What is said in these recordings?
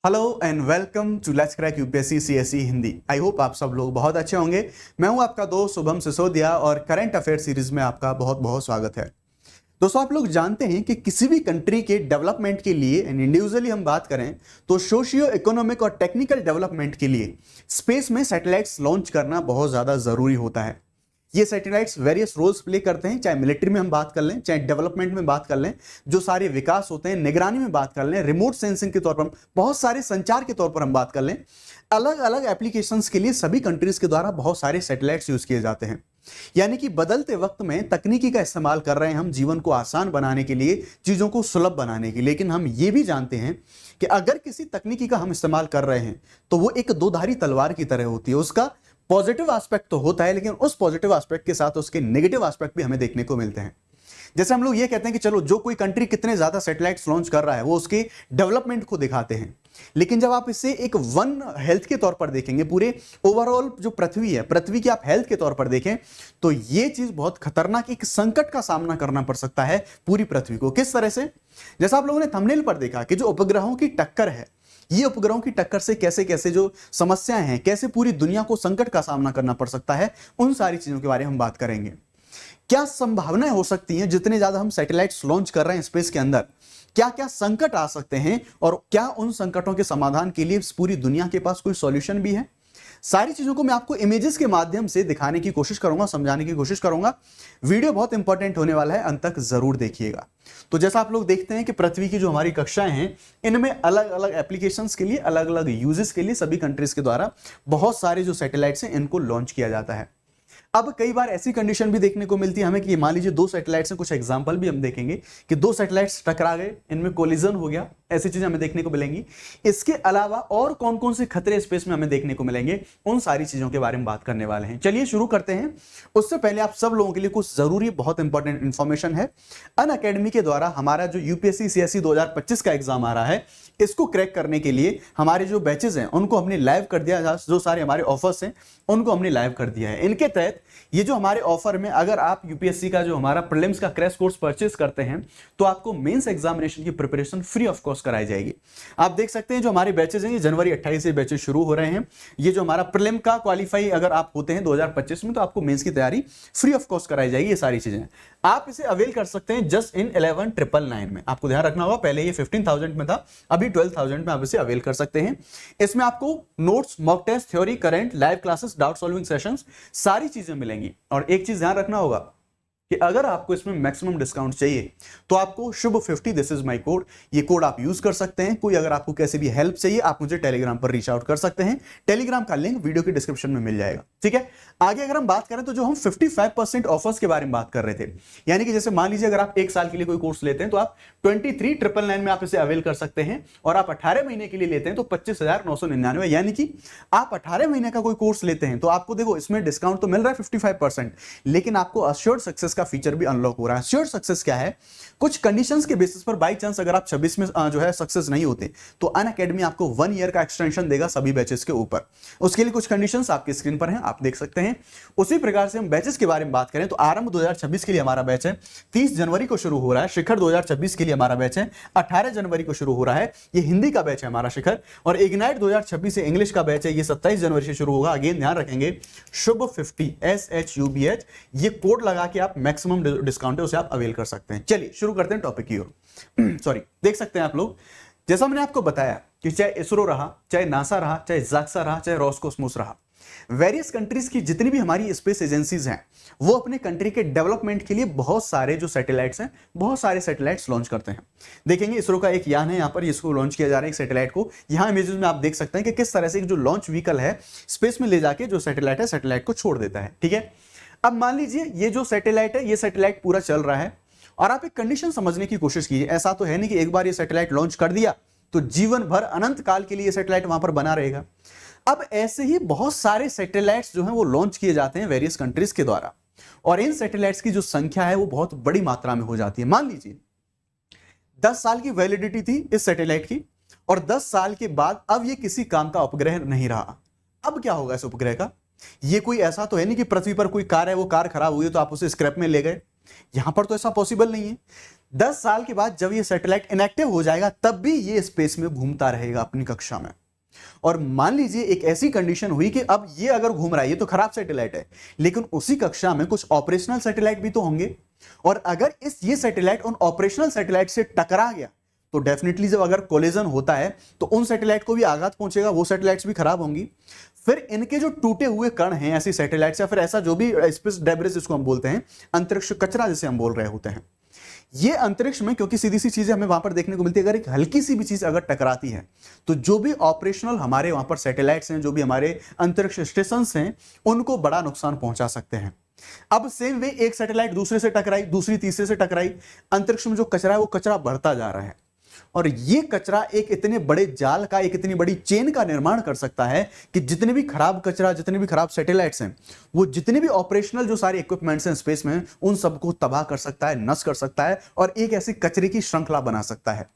Hello and welcome to let's crack UPSC CSE Hindi. I hope आप सब लोग बहुत अच्छे होंगे। मैं हूं आपका दोस्त शुभम सिसोदिया और करंट अफेयर सीरीज में आपका बहुत बहुत स्वागत है। दोस्तों, आप लोग जानते हैं कि किसी भी कंट्री के डेवलपमेंट के लिए एंड इंडिविजुअली हम बात करें तो सोशियो इकोनॉमिक और टेक्निकल डेवलपमेंट के लिए स्पेस में सैटेलाइट्स लॉन्च करना बहुत ज्यादा जरूरी होता है। ये सैटेलाइट्स वेरियस रोल्स प्ले करते हैं, चाहे मिलिट्री में हम बात कर लें, चाहे डेवलपमेंट में बात कर लें, जो सारे विकास होते हैं, निगरानी में बात कर लें, रिमोट सेंसिंग के तौर पर, बहुत सारे संचार के तौर पर हम बात कर लें, अलग अलग एप्लीकेशंस के लिए सभी कंट्रीज के द्वारा बहुत सारे सैटेलाइट्स यूज किए जाते हैं। यानी कि बदलते वक्त में तकनीकी का इस्तेमाल कर रहे हैं हम जीवन को आसान बनाने के लिए, चीजों को सुलभ बनाने के लिए। लेकिन हम ये भी जानते हैं कि अगर किसी तकनीकी का हम इस्तेमाल कर रहे हैं तो वो एक दोधारी तलवार की तरह होती है। उसका पॉजिटिव एस्पेक्ट तो होता है, लेकिन उस पॉजिटिव एस्पेक्ट के साथ उसके नेगेटिव एस्पेक्ट भी हमें देखने को मिलते हैं। जैसे हम लोग ये कहते हैं कि चलो, जो कोई कंट्री कितने ज्यादा सैटेलाइट्स लॉन्च कर रहा है वो उसके डेवलपमेंट को दिखाते हैं, लेकिन जब आप इसे एक वन हेल्थ के तौर पर देखेंगे, पूरे ओवरऑल जो पृथ्वी है, पृथ्वी की आप हेल्थ के तौर पर देखें, तो ये चीज बहुत खतरनाक, एक संकट का सामना करना पड़ सकता है पूरी पृथ्वी को। किस तरह से? जैसा आप लोगों ने थंबनेल पर देखा कि जो उपग्रहों की टक्कर है, ये उपग्रहों की टक्कर से कैसे कैसे जो समस्याएं हैं, कैसे पूरी दुनिया को संकट का सामना करना पड़ सकता है, उन सारी चीजों के बारे में हम बात करेंगे। क्या संभावनाएं हो सकती हैं जितने ज्यादा हम सैटेलाइट्स लॉन्च कर रहे हैं स्पेस के अंदर, क्या क्या संकट आ सकते हैं, और क्या उन संकटों के समाधान के लिए पूरी दुनिया के पास कोई सॉल्यूशन भी है। सारी चीजों को मैं आपको इमेजेस के माध्यम से दिखाने की कोशिश करूंगा, समझाने की कोशिश करूंगा। वीडियो बहुत इंपॉर्टेंट होने वाला है, अंत तक जरूर देखिएगा। तो जैसा आप लोग देखते हैं कि पृथ्वी की जो हमारी कक्षाएं हैं, इनमें अलग अलग एप्लीकेशंस के लिए, अलग अलग यूजेस के लिए सभी कंट्रीज के द्वारा बहुत सारे जो सैटेलाइट्स हैं इनको लॉन्च किया जाता है। अब कई बार ऐसी कंडीशन भी देखने को मिलती है हमें कि मान लीजिए दो सैटेलाइट्स हैं, कुछ एग्जांपल भी हम देखेंगे कि दो सैटेलाइट्स टकरा गए, इनमें कोलिजन हो गया, ऐसी चीजें हमें देखने को मिलेंगी। इसके अलावा और कौन कौन से खतरे स्पेस में हमें देखने को मिलेंगे, उन सारी चीजों के बारे में बात करने वाले हैं। चलिए शुरू करते हैं। उससे पहले आप सब लोगों के लिए कुछ जरूरी बहुत इंपॉर्टेंट इंफॉर्मेशन है। अनअकैडमी के द्वारा हमारा जो यूपीएससी सीएसई 2025 का एग्जाम आ रहा है, इसको क्रैक करने के लिए हमारे जो बैचेज हैं उनको हमने लाइव कर दिया, जो सारे हमारे ऑफर्स हैं उनको हमने लाइव कर दिया है। इनके तहत ये जो हमारे ऑफर में, अगर आप यूपीएससी का जो हमारा प्रीलिम्स का क्रैश कोर्स परचेज करते हैं तो आपको मेंस एग्जामिनेशन की प्रिपरेशन फ्री ऑफ कॉस्ट कराई जाएगी। आप देख सकते हैं जो हमारे बैचेज हैं, ये जनवरी 28 से बैचेज शुरू हो रहे हैं। ये जो हमारा प्रीलिम का क्वालिफाई अगर आप होते हैं 2025 में, तो आपको मेंस की तैयारी फ्री ऑफ कॉस्ट कराई जाएगी। ये सारी चीजें आप इसे अवेल कर सकते हैं जस्ट इन 11,999 में। आपको ध्यान रखना होगा, पहले ये 15,000 में था, अभी 12,000 में आप इसे अवेल कर सकते हैं। इसमें आपको notes, mock test, theory, current, live classes, doubt solving sessions, सारी चीजें मिलेंगी। और एक चीज ध्यान रखना होगा कि अगर आपको इसमें मैक्सिमम डिस्काउंट चाहिए तो आपको शुभ 50, दिस इज माय कोड, ये कोड आप यूज कर सकते हैं। कोई अगर आपको कैसे भी हेल्प चाहिए, आप मुझे टेलीग्राम पर रीच आउट कर सकते हैं। टेलीग्राम का लिंक वीडियो के डिस्क्रिप्शन में मिल जाएगा, ठीक है। आगे अगर हम बात करें तो जो हम 55% ऑफर्स के बारे में बात कर रहे थे, यानी कि जैसे मान लीजिए अगर आप एक साल के लिए कोई कोर्स लेते हैं तो आप 23,999 में आप इसे अवेल कर सकते हैं, और आप 18 महीने के लिए लेते हैं तो 25,999। यानी कि आप 18 महीने का कोई कोर्स लेते हैं तो आपको देखो इसमें डिस्काउंट तो मिल रहा है 55%, लेकिन आपको अश्योर्ड सक्सेस का फीचर भी अनलॉक हो रहा है। अश्योर्ड सक्सेस क्या है? कुछ कंडीशंस के बेसिस पर बाई चांस अगर आप 26 में जो है सक्सेस नहीं होते तो अनअकैडमी आपको 1 ईयर का एक्सटेंशन देगा सभी बैचेस के ऊपर। उसके लिए कुछ कंडीशंस आपकी स्क्रीन पर हैं, आप देख सकते हैं। उसी प्रकार से हम बैचेस के बारे में बात करें तो आरंभ 2026 के लिए हमारा बैच है 30 जनवरी को शुरू हो रहा है। शिखर 2026 के लिए हमारा बैच है 18 जनवरी को शुरू हो रहा है, ये हिंदी का बैच है हमारा शिखर। और इग्नाइट 2026 से इंग्लिश का बैच है, ये 27 जनवरी से शुरू होगा। अगेन ध्यान रखेंगे, शुभ 50 SHUBH, ये कोड लगा के आप मैक्सिमम डिस्काउंट है उसे आप अवेल कर सकते हैं। चलिए शुरू करते हैं टॉपिक की ओर। सॉरी, देख सकते हैं आप लोग, जैसा मैंने आपको बताया कि चाहे इसरो रहा, चाहे नासा रहा, चाहे जाक्सा रहा, चाहे रोस्कोसमोस रहा, वेरियस कंट्रीज की जितनी भी हमारी स्पेस एजेंसीज हैं वो अपने कंट्री के डेवलपमेंट के लिए बहुत सारे जो सैटेलाइट्स हैं, बहुत सारे सैटेलाइट्स लॉन्च करते हैं। देखेंगे इसरो का एक यान है, यहां पर इसको लॉन्च किया जा रहा है एक सैटेलाइट को। यहां इमेजेस में आप देख सकते हैं कि किस तरह से एक जो लॉन्च व्हीकल है स्पेस में ले जाके जो सैटेलाइट है, सैटेलाइट को छोड़ देता है, ठीक है। अब मान लीजिए ये जो सैटेलाइट है, ये सैटेलाइट पूरा चल रहा है, और आप एक कंडीशन समझने की कोशिश कीजिए। ऐसा तो है नहीं कि एक बार ये सैटेलाइट लॉन्च कर दिया तो जीवन भर, अनंत काल के लिए ये सैटेलाइट वहां पर बना रहेगा। अब ऐसे ही बहुत सारे सैटेलाइट्स जो हैं वो लॉन्च किए जाते हैं वेरियस कंट्रीज के द्वारा, और इन सैटेलाइट्स की जो संख्या है वो बहुत बड़ी मात्रा में हो जाती है। मान लीजिए 10 साल की वैलिडिटी थी इस सैटेलाइट की, और 10 साल के बाद अब ये किसी काम का उपग्रह नहीं रहा। अब क्या होगा इस उपग्रह का? ये कोई ऐसा तो है नहीं कि पृथ्वी पर कोई कार है, वो कार खराब हुई तो आप उसे स्क्रैप में ले गए, यहां पर तो ऐसा पॉसिबल नहीं है। 10 साल के बाद जब ये सैटेलाइट इनएक्टिव हो जाएगा तब भी ये स्पेस में घूमता रहेगा अपनी कक्षा में। और मान लीजिए एक ऐसी कंडीशन हुई कि अब ये अगर घूम रहा है, ये तो खराब सैटेलाइट है, लेकिन उसी कक्षा में कुछ ऑपरेशनल सैटेलाइट भी तो होंगे, और अगर ये सैटेलाइट उन ऑपरेशनल सैटेलाइट से टकरा गया तो डेफिनेटली जब अगर कोलिजन होता है तो उन सैटेलाइट को भी आघात पहुंचेगा, वो सैटेलाइट्स भी खराब होंगी। फिर इनके जो टूटे हुए कण हैं ऐसी सैटेलाइट्स या फिर ऐसा जो भी स्पेस डेब्रिस जिसको हम बोलते हैं, अंतरिक्ष कचरा जिसे हम बोल रहे होते हैं, ये अंतरिक्ष में, क्योंकि सीधी सी चीजें हमें वहां पर देखने को मिलती है, अगर एक हल्की सी भी चीज अगर टकराती है तो जो भी ऑपरेशनल हमारे वहां पर सैटेलाइट्स हैं, जो भी हमारे अंतरिक्ष स्टेशन हैं, उनको बड़ा नुकसान पहुंचा सकते हैं। अब सेम वे एक सैटेलाइट दूसरे से टकराई, दूसरी तीसरे से टकराई, अंतरिक्ष में जो कचरा है वो कचरा बढ़ता जा रहा है, और ये कचरा एक इतने बड़े जाल का, एक इतनी बड़ी चेन का निर्माण कर सकता है कि जितने भी खराब कचरा, जितने भी खराब सैटेलाइट्स हैं, वो जितने भी ऑपरेशनल जो सारे इक्विपमेंट्स हैं स्पेस में, उन सबको तबाह कर सकता है, नष्ट कर सकता है, और एक ऐसी कचरे की श्रृंखला बना सकता है।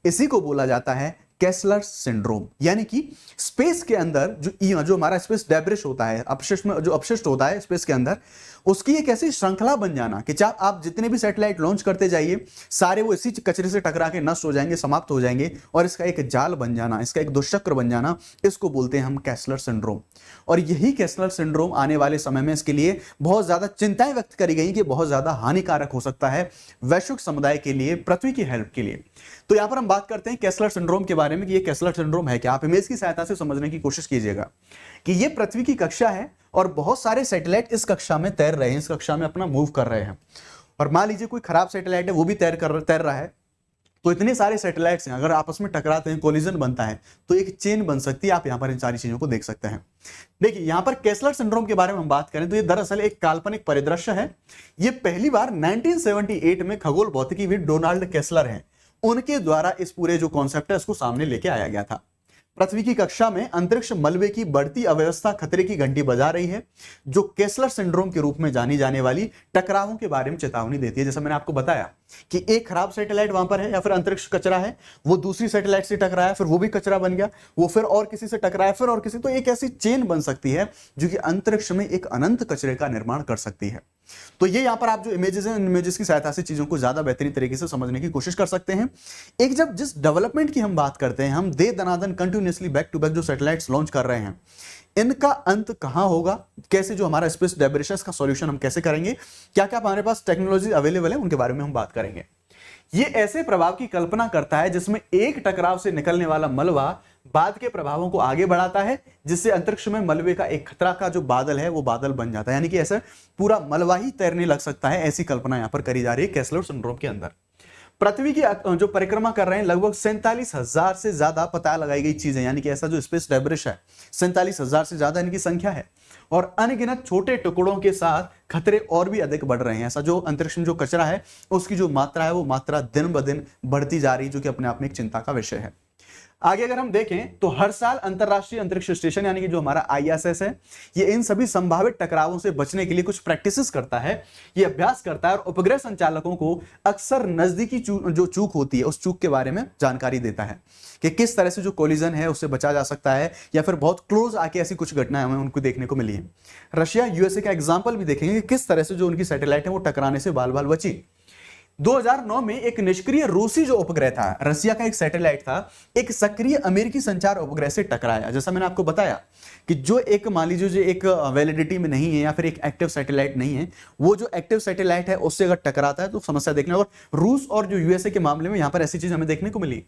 इसी को बोला जाता है केस्लर सिंड्रोम, यानी कि स्पेस के अंदर जो हमारा स्पेस डेब्रिस होता है, अपशिष्ट में जो अपशिष्ट होता है स्पेस के अंदर, उसकी एक ऐसी श्रृंखला बन जाना कि चाहे आप जितने भी सैटेलाइट लॉन्च करते जाइए, सारे वो इसी कचरे से टकरा के नष्ट हो जाएंगे, समाप्त हो जाएंगे, और इसका एक जाल बन जाना, इसका एक दुष्चक्र बन जाना, इसको बोलते हैं हम केस्लर सिंड्रोम। और यही केस्लर सिंड्रोम आने वाले समय में इसके लिए बहुत ज्यादा चिंताएं व्यक्त करी गई कि बहुत ज्यादा हानिकारक हो सकता है वैश्विक समुदाय के लिए, पृथ्वी की हेल्थ के लिए। तो यहां पर हम बात करते हैं केस्लर सिंड्रोम के बारे में कि ये केस्लर सिंड्रोम है क्या। आप इमेज की सहायता से समझने की कोशिश कीजिएगा कि ये पृथ्वी की कक्षा है और बहुत सारे सैटेलाइट इस कक्षा में तैर रहे हैं, इस कक्षा में अपना मूव कर रहे हैं, और मान लीजिए कोई खराब सैटेलाइट है वो भी तैर रहा है, तो इतने सारे सैटेलाइट्स हैं, अगर आपस में टकराते हैं, कोलिजन बनता है, तो एक चेन बन सकती है। आप यहां पर इन सारी चीजों को देख सकते हैं। देखिए यहां पर केस्लर सिंड्रोम के बारे में हम बात करें तो ये दरअसल एक काल्पनिक परिदृश्य है। ये पहली बार 1978 में खगोल भौतिकीविद डोनाल्ड केस्लर हैं, उनके द्वारा इस पूरे जो कॉन्सेप्ट है उसको सामने लेके आया गया था। पृथ्वी की कक्षा में अंतरिक्ष मलबे की बढ़ती अव्यवस्था खतरे की घंटी बजा रही है, जो केस्लर सिंड्रोम के रूप में जानी जाने वाली टकरावों के बारे में चेतावनी देती है। जैसा मैंने आपको बताया कि एक खराब सैटेलाइट वहां पर है या फिर अंतरिक्ष कचरा है, वो दूसरी सैटेलाइट से टकराया, फिर वो भी कचरा बन गया, वो फिर और किसी से टकराया, फिर और किसी, तो एक ऐसी चेन बन सकती है जो कि अंतरिक्ष में एक अनंत कचरे का निर्माण कर सकती है। तो ये यहां पर आप जो इमेजेस हैं, इमेजेस की सहायता से चीजों को ज्यादा बेहतरीन तरीके से समझने की कोशिश कर सकते हैं। एक जब जिस डेवलपमेंट की हम बात करते हैं, हम दे दनादन कंटिन्यूअसली बैक टू बैक जो सैटेलाइट्स लॉन्च कर रहे हैं, इनका अंत कहां होगा, कैसे जो हमारा स्पेस डेब्रिस का सॉल्यूशन हम कैसे करेंगे, क्या क्या हमारे पास टेक्नोलॉजी अवेलेबल है, उनके बारे में हम बात करेंगे। ये ऐसे प्रभाव की कल्पना करता है जिसमें एक टकराव से निकलने वाला मलबा बाद के प्रभावों को आगे बढ़ाता है, जिससे अंतरिक्ष में मलबे का एक खतरा का जो बादल है वो बादल बन जाता है, यानी कि ऐसा पूरा मलबा ही तैरने लग सकता है। ऐसी कल्पना यहां पर करी जा रही है केस्लर सिंड्रोम के अंदर। पृथ्वी की जो परिक्रमा कर रहे हैं लगभग 47,000 से ज्यादा पता लगाई गई चीजें, यानी कि ऐसा जो स्पेस डेब्रिस है 47,000 से ज्यादा इनकी संख्या है, और अनगिनत छोटे टुकड़ों के साथ खतरे और भी अधिक बढ़ रहे हैं। ऐसा जो अंतरिक्ष में जो कचरा है उसकी जो मात्रा है वो मात्रा दिन ब दिन बढ़ती जा रही है, जो कि अपने आप में एक चिंता का विषय है। आगे अगर हम देखें तो हर साल अंतरराष्ट्रीय अंतरिक्ष स्टेशन यानी कि जो हमारा ISS है, ये इन सभी संभावित टकरावों से बचने के लिए कुछ प्रैक्टिसेस करता है, ये अभ्यास करता है, और उपग्रह संचालकों को अक्सर नजदीकी जो चूक होती है उस चूक के बारे में जानकारी देता है कि किस तरह से जो कोलिजन है उससे बचा जा सकता है, या फिर बहुत क्लोज आके ऐसी कुछ घटनाएं हमें उनको देखने को मिली है। रशिया USA का एग्जाम्पल भी देखेंगे कि किस तरह से जो उनकी सैटेलाइट है वो टकराने से बाल बाल बची। 2009 में एक निष्क्रिय रूसी जो उपग्रह था, रसिया का एक सैटेलाइट था, एक सक्रिय अमेरिकी संचार उपग्रह से टकराया। जैसा मैंने आपको बताया कि जो एक मान लीजिए जो एक वैलिडिटी में नहीं है या फिर एक एक्टिव सैटेलाइट नहीं है, वो जो एक्टिव सैटेलाइट है उससे अगर टकराता है तो समस्या देखने। और रूस और जो USA के मामले में यहां पर ऐसी चीज हमें देखने को मिली।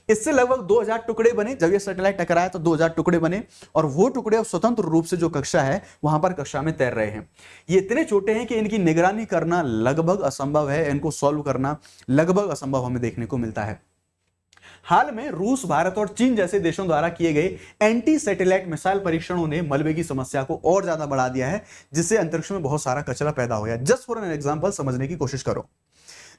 इससे लगभग 2000 टुकड़े बने। जब ये सैटेलाइट टकराया तो 2000 टुकड़े बने, और वो टुकड़े अब स्वतंत्र रूप से जो कक्षा है वहां पर कक्षा में तैर रहे हैं। ये इतने छोटे हैं कि इनकी निगरानी करना लगभग असंभव है, इनको सॉल्व करना लगभग असंभव हमें देखने को मिलता है। हाल में रूस, भारत और चीन जैसे देशों द्वारा किए गए एंटी सैटेलाइट मिसाइल परीक्षणों ने मलबे की समस्या को और ज्यादा बढ़ा दिया है, जिससे अंतरिक्ष में बहुत सारा कचरा पैदा हो गया। जस्ट फॉर एन एग्जांपल समझने की कोशिश करो।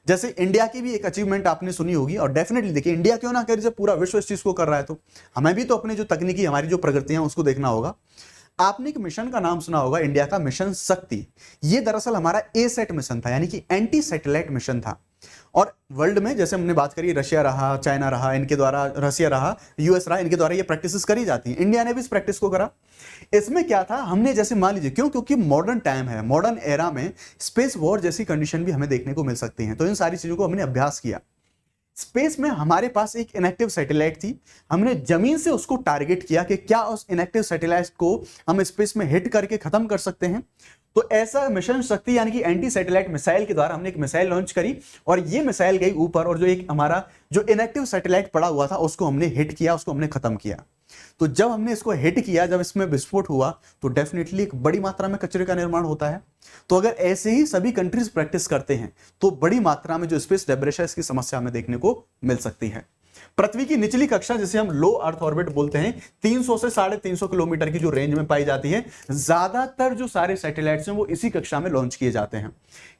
जैसे इंडिया की भी एक अचीवमेंट आपने सुनी होगी, और डेफिनेटली देखिए इंडिया क्यों ना करे, जब पूरा विश्व इस चीज को कर रहा है तो हमें भी तो अपनी जो तकनीकी हमारी जो प्रगतियां उसको देखना होगा। आपने एक मिशन का नाम सुना होगा, इंडिया का मिशन शक्ति। ये दरअसल हमारा ASAT मिशन था, यानी कि एंटी सैटेलाइट मिशन था। और वर्ल्ड में जैसे हमने बात करी, रशिया रहा, चाइना रहा, इनके द्वारा, रशिया रहा, यूएस रहा, इनके द्वारा ये प्रैक्टिसेस करी जाती हैं। इंडिया ने भी इस प्रैक्टिस को करा। इसमें क्या था, हमने जैसे मान लीजिए, क्योंकि मॉडर्न टाइम है, मॉडर्न एरा में स्पेस वॉर जैसी कंडीशन भी हमें देखने को मिल सकती हैं, तो इन सारी चीजों को हमने अभ्यास किया। स्पेस में हमारे पास एक इनएक्टिव सैटेलाइट थी, हमने जमीन से उसको टारगेट किया कि क्या उस इनएक्टिव सैटेलाइट को हम स्पेस में हिट करके खत्म कर सकते हैं। तो ऐसा मिशन शक्ति यानी कि एंटी सैटेलाइट मिसाइल के द्वारा हमने एक मिसाइल लॉन्च करी और ये मिसाइल गई ऊपर, और जो एक हमारा जो इनएक्टिव सैटेलाइट पड़ा हुआ था उसको हमने हिट किया, उसको हमने खत्म किया। तो जब हमने इसको हिट किया, जब इसमें विस्फोट हुआ, तो डेफिनेटली एक बड़ी मात्रा में कचरे का निर्माण होता है। तो अगर ऐसे ही सभी कंट्रीज प्रैक्टिस करते हैं तो बड़ी मात्रा में जो स्पेस डेब्रिस है इसकी समस्या हमें देखने को मिल सकती है। पृथ्वी की निचली कक्षा जिसे हम लो अर्थ ऑर्बिट बोलते हैं, 300 से 350 किलोमीटर की जो रेंज में पाई जाती है, ज्यादातर जो सारे सैटेलाइट्स हैं वो इसी कक्षा में लॉन्च किए जाते हैं।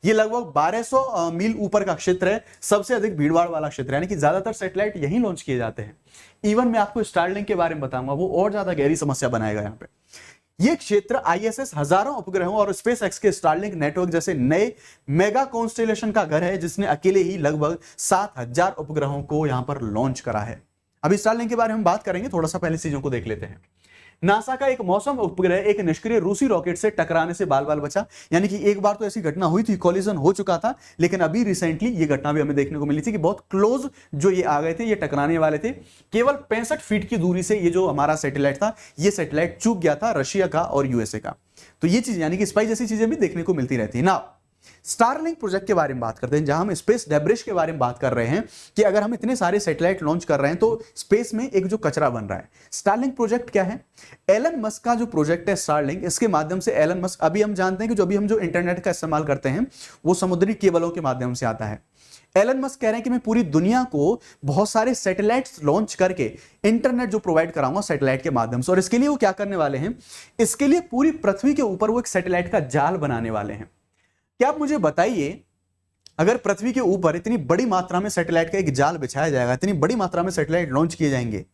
ये लगभग 1200 मील ऊपर का क्षेत्र है, सबसे अधिक भीड़भाड़ वाला क्षेत्र, यानी कि ज्यादातर सैटेलाइट यहीं लॉन्च किए जाते हैं। इवन मैं आपको स्टारलिंक के बारे में बताऊंगा, वो और ज्यादा गहरी समस्या बनाएगा यहाँ पे। ये क्षेत्र आईएसएस हजारों उपग्रहों और स्पेस एक्स के स्टारलिंक नेटवर्क जैसे नए मेगा कॉन्स्टेलेशन का घर है, जिसने अकेले ही लगभग 7000 उपग्रहों को यहां पर लॉन्च करा है। अभी स्टारलिंक के बारे में बात करेंगे, थोड़ा सा पहले चीजों को देख लेते हैं। नासा का एक मौसम उपग्रह एक निष्क्रिय रूसी रॉकेट से टकराने से बाल बाल बचा, यानी कि एक बार तो ऐसी घटना हुई थी, कोलिजन हो चुका था, लेकिन अभी रिसेंटली ये घटना भी हमें देखने को मिली थी कि बहुत क्लोज जो ये आ गए थे, ये टकराने वाले थे। केवल 65 फीट की दूरी से ये जो हमारा सैटेलाइट था, ये सैटेलाइट चूक गया था रशिया का और यूएसए का। तो ये चीज यानी कि स्पाई जैसी चीजें भी देखने को मिलती रहती है ना। स्टारलिंक प्रोजेक्ट के बारे में बात करते हैं, जहां हम स्पेस डेब्रिस के बारे में बात कर रहे हैं कि अगर हम इतने सारे सैटेलाइट लॉन्च कर रहे हैं तो स्पेस में एक जो कचरा बन रहा है। स्टारलिंक प्रोजेक्ट क्या है? एलन मस्क का जो प्रोजेक्ट है स्टारलिंक, इसके माध्यम से एलन मस्क, अभी हम जानते हैं कि जो हम इंटरनेट का इस्तेमाल करते हैं वो समुद्री केबलों के माध्यम से आता है। एलन मस्क कह रहे हैं कि मैं पूरी दुनिया को बहुत सारे सैटेलाइट्स लॉन्च करके इंटरनेट जो प्रोवाइड कराऊंगा सैटेलाइट के माध्यम से। और इसके लिए वो क्या करने वाले हैं? इसके लिए पूरी पृथ्वी के ऊपर वो एक सैटेलाइट का जाल बनाने वाले हैं। क्या आप मुझे बताइए, अगर पृथ्वी के ऊपर इतनी बड़ी मात्रा में सैटेलाइट का एक जाल बिछाया जाएगा, इतनी बड़ी मात्रा में सैटेलाइट लॉन्च किए जाएंगे,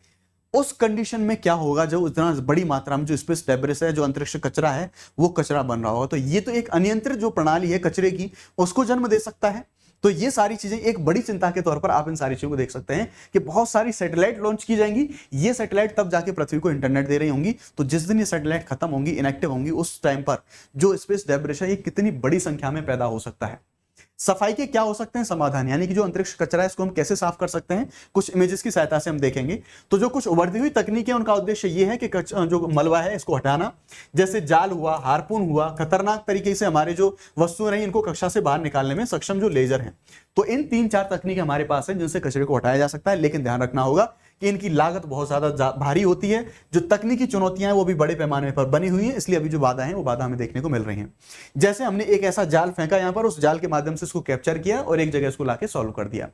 उस कंडीशन में क्या होगा? जो इतना बड़ी मात्रा में जो स्पेस डेब्रिस है, जो अंतरिक्ष कचरा है, वो कचरा बन रहा होगा। तो ये तो एक अनियंत्रित जो प्रणाली है कचरे की, उसको जन्म दे सकता है। तो ये सारी चीजें एक बड़ी चिंता के तौर पर आप इन सारी चीजों को देख सकते हैं कि बहुत सारी सैटेलाइट लॉन्च की जाएंगी। ये सैटेलाइट तब जाके पृथ्वी को इंटरनेट दे रही होंगी। तो जिस दिन ये सैटेलाइट खत्म होंगी, इनएक्टिव होंगी, उस टाइम पर जो स्पेस डेब्रिस है ये कितनी बड़ी संख्या में पैदा हो सकता है। सफाई के क्या हो सकते हैं समाधान, यानी कि जो अंतरिक्ष कचरा है इसको हम कैसे साफ कर सकते हैं, कुछ इमेजेस की सहायता से हम देखेंगे। तो जो कुछ उभरती हुई तकनीक है उनका उद्देश्य ये है कि जो मलबा है इसको हटाना, जैसे जाल हुआ, हार्पून हुआ, खतरनाक तरीके से हमारे जो वस्तुएं रही इनको कक्षा से बाहर निकालने में सक्षम जो लेजर हैं। तो इन 3-4 तकनीक हमारे पास है जिनसे कचरे को हटाया जा सकता है, लेकिन ध्यान रखना होगा कि इनकी लागत बहुत ज्यादा भारी होती है। जो तकनीकी चुनौतियां हैं वो भी बड़े पैमाने पर बनी हुई हैं, इसलिए अभी जो बाधा है वो बाधा हमें देखने को मिल रही हैं। जैसे हमने एक ऐसा जाल फेंका यहाँ पर, उस जाल के माध्यम से इसको कैप्चर किया और एक जगह इसको लाके सॉल्व कर दिया।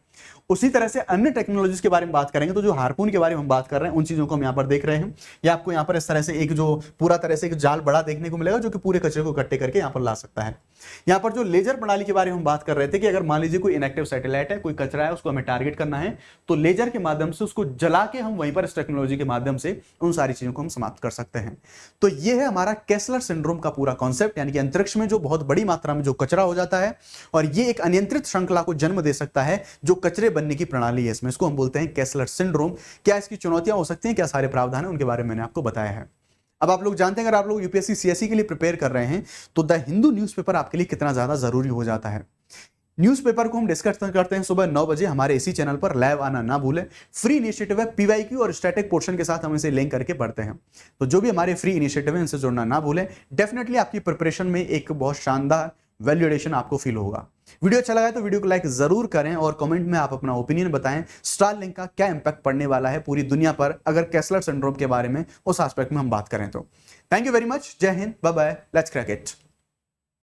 उसी तरह से अन्य टेक्नोलॉजीज के बारे में बात करेंगे तो जो हार्पून के बारे में हम बात कर रहे हैं उन चीजों को हम यहाँ पर देख रहे हैं। या आपको यहाँ पर इस तरह से एक जो पूरा तरह से एक जाल बड़ा देखने को मिलेगा जो कि पूरे कचरे को इकट्ठे करके यहाँ पर ला सकता है। यहाँ पर जो लेजर प्रणाली के बारे में हम बात कर रहे थे कि अगर मान लीजिए कोई इनएक्टिव सैटेलाइट है, कोई कचरा है, उसको हमें टारगेट करना है, तो लेजर के माध्यम से उसको जला के हम वहीं पर इस टेक्नोलॉजी के माध्यम से उन सारी चीजों को हम समाप्त कर सकते हैं। तो ये है हमारा केस्लर सिंड्रोम का पूरा कॉन्सेप्ट, यानी कि अंतरिक्ष में जो बहुत बड़ी मात्रा में जो कचरा हो जाता है और ये एक अनियंत्रित श्रृंखला को जन्म दे सकता है जो कचरे बनने की प्रणाली है इसमें, इसको हम बोलते हैं केस्लर सिंड्रोम। क्या इसकी चुनौतियां हो सकती हैं, क्या सारे प्रावधान है, उनके बारे में मैंने आपको बताया है। अब आप लोग जानते हैं अगर आप लोग यूपीएससी सीएससी के लिए प्रिपेयर कर रहे हैं तो द हिंदू न्यूज़पेपर आपके लिए कितना ज्यादा जरूरी हो जाता है। न्यूज़पेपर को हम डिस्कस करते हैं सुबह 9 बजे हमारे इसी चैनल पर, लाइव आना ना भूलें। फ्री इनिशिएटिव है, पीवाईक्यू और स्टैटिक पोर्शन के साथ हम इसे लिंक करके पढ़ते हैं। तो जो भी हमारे फ्री इनिशिएटिव है इनसे जुड़ना ना भूलें। डेफिनेटली आपकी प्रिपरेशन में एक बहुत शानदार वैल्यू एडिशन आपको फील होगा। वीडियो अच्छा लगा है तो वीडियो को लाइक जरूर करें और कमेंट में आप अपना ओपिनियन बताएं, स्टारलिंक का क्या इंपैक्ट पड़ने वाला है पूरी दुनिया पर अगर केस्लर सिंड्रोम के बारे में उस एस्पेक्ट में हम बात करें तो। थैंक यू वेरी मच, जय Hind, bye bye, let's crack it.